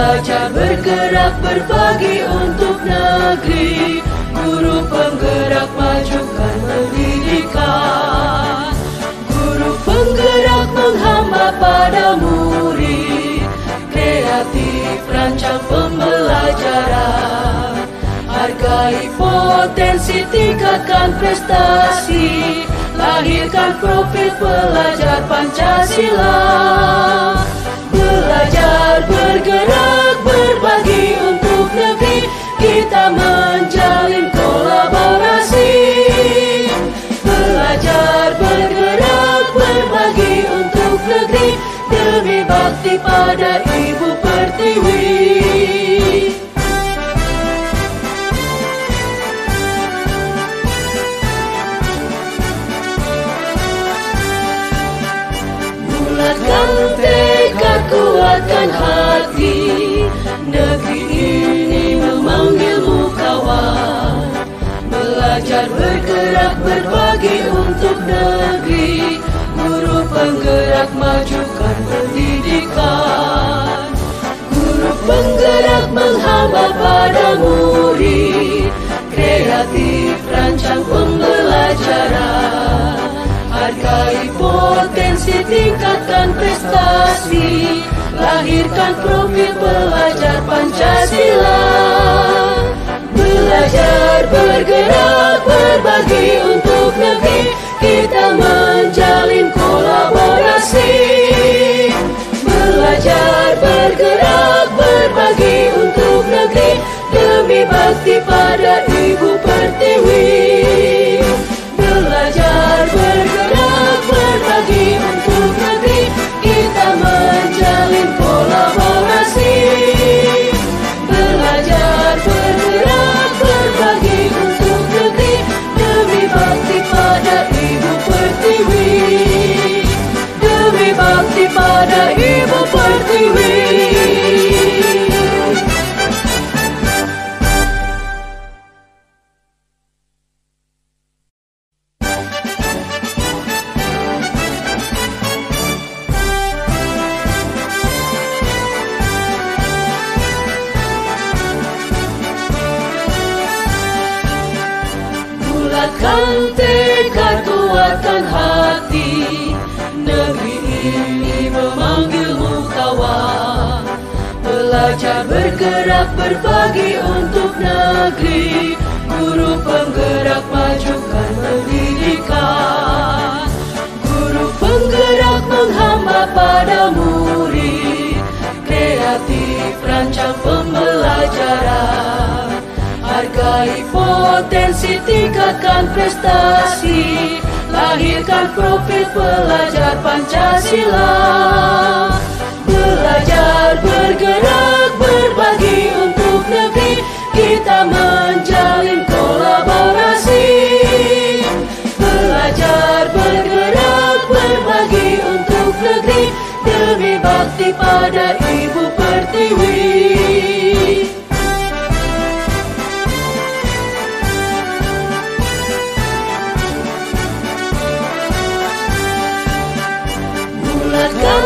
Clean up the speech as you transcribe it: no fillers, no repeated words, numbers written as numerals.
Belajar bergerak berbagi untuk negeri, guru penggerak majukan pendidikan. Guru penggerak menghamba pada murid, kreatif rancang pembelajaran. Hargai potensi, tingkatkan prestasi, lahirkan profil pelajar Pancasila. Belajar bergerak berbagi untuk negeri, kita menjalin kolaborasi. Belajar bergerak berbagi untuk negeri, demi bakti pada Ibu Pertiwi. Bulatkan tekad, kuatkan hati, negeri ini memanggilmu kawan. Belajar bergerak berbagi untuk negeri, guru penggerak majukan pendidikan. Guru penggerak menghamba pada murid, kreatif rancang pembelajaran. Hargai potensi, tingkatkan prestasi, lahirkan profil pelajar Pancasila. Belajar bergerak berbagi untuk negeri, kita menjalin kolaborasi. Belajar bergerak berbagi untuk negeri, demi bakti pada Ibu Pertiwi. Belajar bergerak berbagi untuk negeri, kita menjalin kolaborasi. Belajar bergerak berbagi untuk negeri, demi bakti pada Ibu Pertiwi. Demi bakti pada Ibu Pertiwi. Bulatkan tekad, kuatkan hati, negeri ini memanggilmu kawan. Belajar bergerak berbagi untuk negeri, guru penggerak majukan pendidikan. Guru penggerak menghamba pada murid, kreatif rancang pembelajaran. Hargai potensi, tingkatkan prestasi, lahirkan profil pelajar Pancasila. Belajar bergerak berbagi untuk negeri, kita menjalin kolaborasi. Belajar bergerak berbagi untuk negeri, demi bakti pada Ibu Pertiwi. Bulatkan